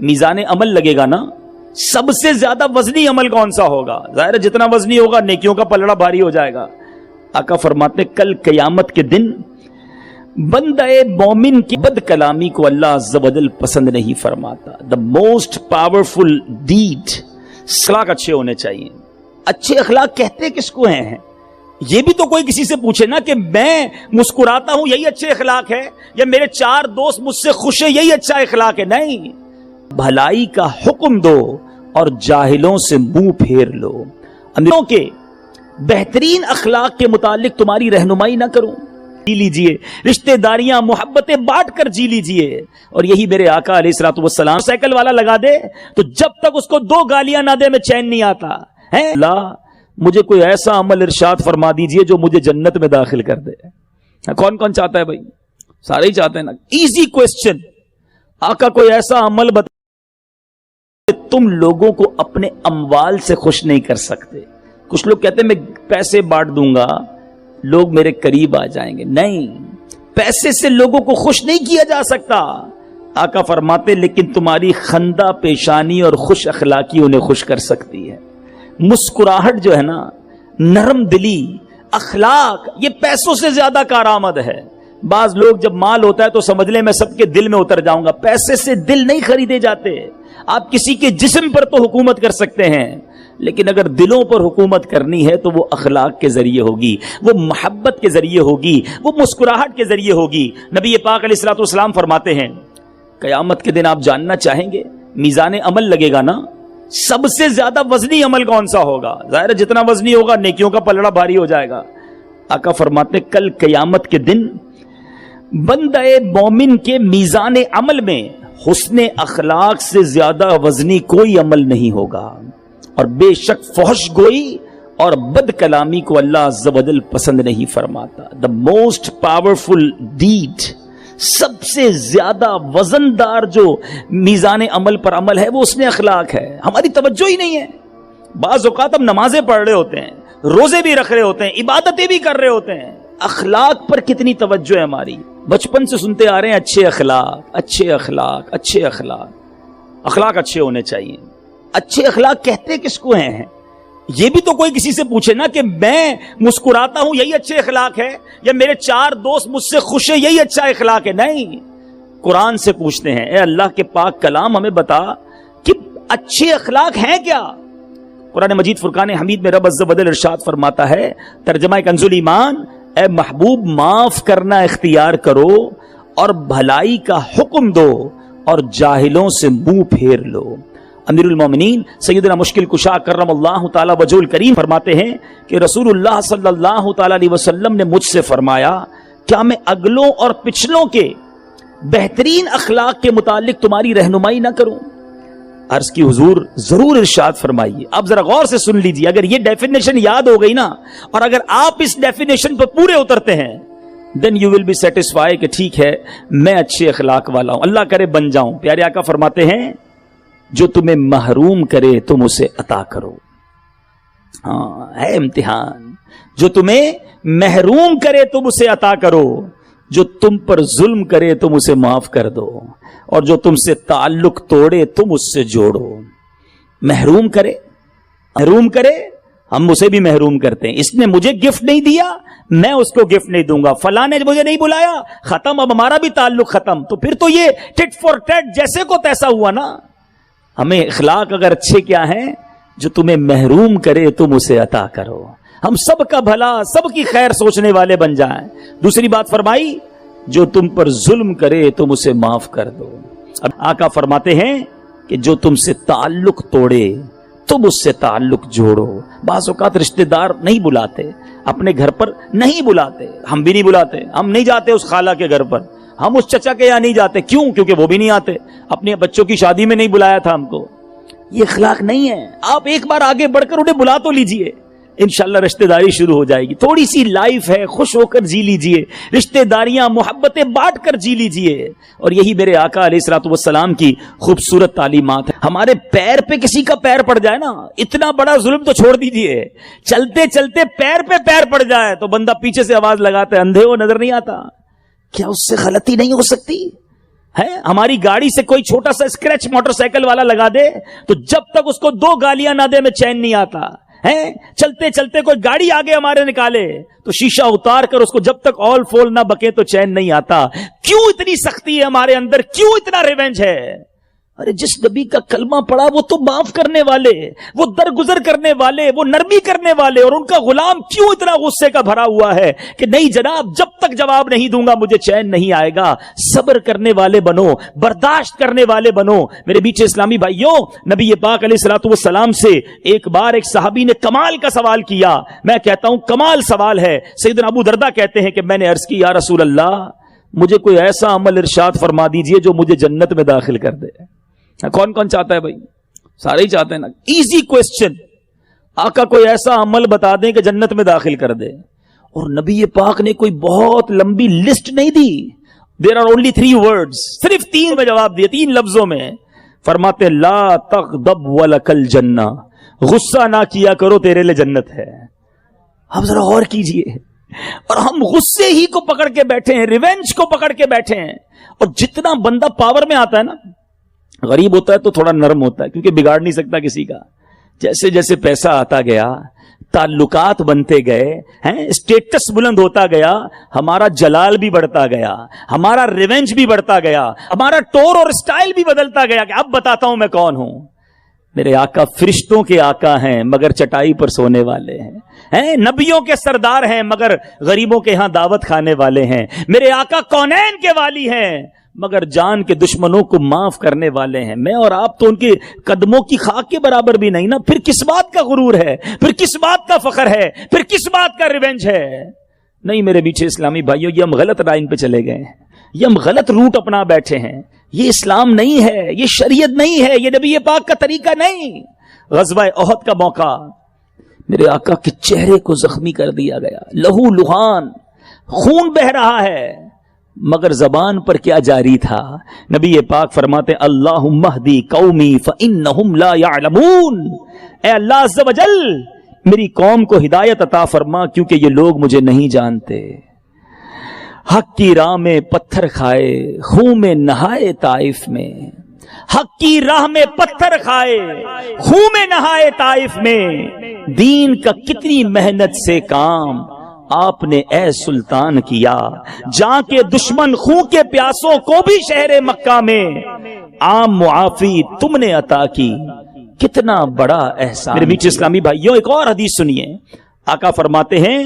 میزان عمل لگے گا نا، سب سے زیادہ وزنی عمل کون سا ہوگا؟ ظاہر ہے جتنا وزنی ہوگا نیکیوں کا پلڑا بھاری ہو جائے گا۔ آقا فرماتے کل قیامت کے دن بندہ مومن کی بد کلامی کو اللہ عز و جل پسند نہیں فرماتا۔ دا موسٹ پاورفل ڈیڈ، اخلاق اچھے ہونے چاہیے۔ اچھے اخلاق کہتے کس کو ہیں؟ یہ بھی تو کوئی کسی سے پوچھے نا کہ میں مسکراتا ہوں یہی اچھے اخلاق ہے، یا میرے 4 دوست مجھ سے خوش ہیں یہی اچھا اخلاق ہے؟ نہیں، بھلائی کا حکم دو اور جاہلوں سے منہ پھیر لو۔ امیروں کے بہترین اخلاق کے متعلق تمہاری رہنمائی نہ کروں، جی لیجئے، رشتہ داریاں محبتیں بانٹ کر جی لیجئے۔ اور یہی میرے آقا علیہ الصلوۃ والسلام سائیکل والا لگا دے تو جب تک اس کو 2 گالیاں نہ دے میں چین نہیں آتا ہے۔ اللہ مجھے کوئی ایسا عمل ارشاد فرما دیجئے جو مجھے جنت میں داخل کر دے۔ کون کون چاہتا ہے بھائی؟ سارے ہی چاہتے ہیں نا۔ ایزی کوسچن، آقا کوئی ایسا عمل بتا، تم لوگوں کو اپنے اموال سے خوش نہیں کر سکتے۔ کچھ لوگ کہتے ہیں میں پیسے بانٹ دوں گا لوگ میرے قریب آ جائیں گے۔ نہیں، پیسے سے لوگوں کو خوش نہیں کیا جا سکتا۔ آقا فرماتے لیکن تمہاری خندہ پیشانی اور خوش اخلاقی انہیں خوش کر سکتی ہے۔ مسکراہٹ جو ہے نا، نرم دلی، اخلاق، یہ پیسوں سے زیادہ کارآمد ہے۔ بعض لوگ جب مال ہوتا ہے تو سمجھ لیں میں سب کے دل میں اتر جاؤں گا۔ پیسے سے دل نہیں خریدے جاتے۔ آپ کسی کے جسم پر تو حکومت کر سکتے ہیں، لیکن اگر دلوں پر حکومت کرنی ہے تو وہ اخلاق کے ذریعے ہوگی، وہ محبت کے ذریعے ہوگی، وہ مسکراہٹ کے ذریعے ہوگی۔ نبی پاک علیہ الصلوۃ والسلام فرماتے ہیں قیامت کے دن آپ جاننا چاہیں گے میزان عمل لگے گا نا، سب سے زیادہ وزنی عمل کون سا ہوگا؟ ظاہر ہے جتنا وزنی ہوگا نیکیوں کا پلڑا بھاری ہو جائے گا۔ آقا فرماتے کل قیامت کے دن بندہ مومن کے میزان عمل میں حسن اخلاق سے زیادہ وزنی کوئی عمل نہیں ہوگا، اور بے شک فحش گوئی اور بد کلامی کو اللہ عز و جل پسند نہیں فرماتا۔ دا موسٹ پاورفل ڈیڈ، سب سے زیادہ وزندار جو میزان عمل پر عمل ہے وہ حسن اخلاق ہے۔ ہماری توجہ ہی نہیں ہے۔ بعض اوقات ہم نمازیں پڑھ رہے ہوتے ہیں، روزے بھی رکھ رہے ہوتے ہیں، عبادتیں بھی کر رہے ہوتے ہیں، اخلاق پر کتنی توجہ ہے ہماری؟ بچپن سے سنتے آ رہے ہیں اچھے اخلاق، اچھے اخلاق، اچھے اخلاق۔ اخلاق اچھے ہونے چاہیے۔ اچھے اخلاق کہتے کس کو ہیں؟ یہ بھی تو کوئی کسی سے پوچھے نا کہ میں مسکراتا ہوں یہی اچھے اخلاق ہے، یا میرے 4 دوست مجھ سے خوش ہیں یہی اچھا اخلاق ہے؟ نہیں، قرآن سے پوچھتے ہیں اے اللہ کے پاک کلام ہمیں بتا کہ اچھے اخلاق ہیں کیا؟ قرآن مجید فرقان حمید میں رب عز و جل ارشاد فرماتا ہے، ترجمہ کنز الایمان، اے محبوب معاف کرنا اختیار کرو اور بھلائی کا حکم دو اور جاہلوں سے منہ پھیر لو۔ امیر المومنین سیدنا مشکل کشا کرم اللہ تعالی وجہ الکریم فرماتے ہیں کہ رسول اللہ صلی اللہ تعالی علیہ وسلم نے مجھ سے فرمایا کیا میں اگلوں اور پچھلوں کے بہترین اخلاق کے متعلق تمہاری رہنمائی نہ کروں؟ عرض کی حضور ضرور ارشاد فرمائیے۔ اب ذرا غور سے سن لیجیے، اگر یہ ڈیفینیشن یاد ہو گئی نا، اور اگر آپ اس ڈیفینیشن پر پورے اترتے ہیں then you will be satisfied کہ ٹھیک ہے میں اچھے اخلاق والا ہوں، اللہ کرے بن جاؤں۔ پیارے آقا فرماتے ہیں جو تمہیں محروم کرے تم اسے عطا کرو۔ ہاں ہے امتحان، جو تمہیں محروم کرے تم اسے عطا کرو، جو تم پر ظلم کرے تم اسے معاف کر دو، اور جو تم سے تعلق توڑے تم اس سے جوڑو۔ محروم کرے ہم اسے بھی محروم کرتے ہیں۔ اس نے مجھے گفٹ نہیں دیا میں اس کو گفٹ نہیں دوں گا، فلاں نے مجھے نہیں بلایا، ختم، اب ہمارا بھی تعلق ختم۔ تو پھر تو یہ ٹٹ فار ٹیٹ جیسے کو تیسا ہوا نا۔ ہمیں اخلاق اگر اچھے کیا ہیں، جو تمہیں محروم کرے تم اسے عطا کرو۔ ہم سب کا بھلا، سب کی خیر سوچنے والے بن جائیں۔ دوسری بات فرمائی جو تم پر ظلم کرے تم اسے معاف کر دو۔ اب آقا فرماتے ہیں کہ جو تم سے تعلق توڑے تم اس سے تعلق جوڑو۔ بعض اوقات رشتہ دار نہیں بلاتے، اپنے گھر پر نہیں بلاتے، ہم بھی نہیں بلاتے، ہم نہیں جاتے اس خالہ کے گھر پر، ہم اس چچا کے یہاں نہیں جاتے۔ کیوں؟ کیونکہ وہ بھی نہیں آتے، اپنے بچوں کی شادی میں نہیں بلایا تھا ہم کو۔ یہ اخلاق نہیں ہے۔ آپ ایک بار آگے بڑھ کر انہیں بلا تو لیجئے، انشاءاللہ رشتہ داری شروع ہو جائے گی۔ تھوڑی سی لائف ہے، خوش ہو کر جی لیجئے، رشتہ داریاں محبتیں بانٹ کر جی لیجئے۔ اور یہی میرے آقا علیہ الصلوۃ والسلام کی خوبصورت تعلیمات ہے۔ ہمارے پیر پہ کسی کا پیر پڑ جائے نا، اتنا بڑا ظلم تو چھوڑ دیجئے، چلتے چلتے پیر پہ پیر پڑ جائے تو بندہ پیچھے سے آواز لگاتا ہے اندھے ہو نظر نہیں آتا۔ کیا اس سے غلطی نہیں ہو سکتی ہے ہماری گاڑی سے کوئی چھوٹا سا اسکریچ موٹر سائیکل والا لگا دے تو جب تک اس کو 2 گالیاں نہ دے میں چین نہیں آتا ہے. چلتے چلتے کوئی گاڑی آگے ہمارے نکالے تو شیشہ اتار کر اس کو جب تک آل فول نہ بکے تو چین نہیں آتا. کیوں اتنی سختی ہے ہمارے اندر؟ کیوں اتنا ریونج ہے؟ ارے جس نبی کا کلمہ پڑا وہ تو معاف کرنے والے، وہ درگزر کرنے والے، وہ نرمی کرنے والے، اور ان کا غلام کیوں اتنا غصے کا بھرا ہوا ہے کہ نہیں جناب جب تک جواب نہیں دوں گا مجھے چین نہیں آئے گا. صبر کرنے والے بنو، برداشت کرنے والے بنو. میرے بیچ اسلامی بھائیوں، نبی پاک علیہ الصلوۃ والسلام سے ایک بار ایک صحابی نے کمال کا سوال کیا. میں کہتا ہوں کمال سوال ہے. سیدنا ابو دردہ کہتے ہیں کہ میں نے عرض کی یا رسول اللہ مجھے کوئی ایسا عمل ارشاد فرما دیجئے جو مجھے جنت میں داخل کر دے. کون کون چاہتا ہے بھائی؟ سارے ہی چاہتے ہیں نا. Easy question. آقا کوئی ایسا عمل بتا دیں کہ جنت میں داخل کر دے. اور نبی پاک نے کوئی بہت لمبی لسٹ نہیں دی. There are only 3 words. صرف 3 میں جواب دیے، 3 لفظوں میں. فرماتے لا تغضب ولک الجنہ، غصہ نہ کیا کرو تیرے لئے جنت ہے. آپ ذرا غور کیجئے. اور ہم غصے ہی کو پکڑ کے بیٹھے ہیں، ریونج کو پکڑ کے بیٹھے ہیں. اور جتنا بندہ پاور میں آتا ہے نا، غریب ہوتا ہے تو تھوڑا نرم ہوتا ہے کیونکہ بگاڑ نہیں سکتا کسی کا. جیسے جیسے پیسہ آتا گیا، تعلقات بنتے گئے ہیں، اسٹیٹس بلند ہوتا گیا، ہمارا جلال بھی بڑھتا گیا، ہمارا ریونج بھی بڑھتا گیا، ہمارا ٹور اور اسٹائل بھی بدلتا گیا کہ اب بتاتا ہوں میں کون ہوں. میرے آقا فرشتوں کے آقا ہیں مگر چٹائی پر سونے والے ہیں، نبیوں کے سردار ہیں مگر غریبوں کے ہاں دعوت کھانے والے ہیں. میرے آقا کونین کے والی ہیں مگر جان کے دشمنوں کو معاف کرنے والے ہیں. میں اور آپ تو ان کے قدموں کی خاک کے برابر بھی نہیں نا. پھر کس بات کا غرور ہے؟ پھر کس بات کا فخر ہے؟ پھر کس بات کا ریونج ہے؟ نہیں میرے بیچے اسلامی بھائیوں، یہ ہم غلط لائن پہ چلے گئے ہیں، یہ ہم غلط روٹ اپنا بیٹھے ہیں. یہ اسلام نہیں ہے، یہ شریعت نہیں ہے، یہ نبی پاک کا طریقہ نہیں. غزوہ احد کا موقع، میرے آقا کے چہرے کو زخمی کر دیا گیا، لہو لہان، خون بہ رہا ہے، مگر زبان پر کیا جاری تھا؟ نبی پاک فرماتے اللہم اہدی قومی فانہم لا یعلمون. اے اللہ عز و جل میری قوم کو ہدایت عطا فرما کیونکہ یہ لوگ مجھے نہیں جانتے. حق کی راہ میں پتھر کھائے، خون میں نہائے طائف میں. حق کی راہ میں پتھر کھائے، خون میں نہائے طائف میں. دین کا کتنی محنت سے کام آپ نے اے سلطان کیا، جہاں کے دشمن خون کے پیاسوں کو بھی شہر مکہ میں عام معافی تم نے عطا کی. کتنا بڑا احسان. میرے بیچ اسلامی بھائیوں ایک اور حدیث سنیے. آقا فرماتے ہیں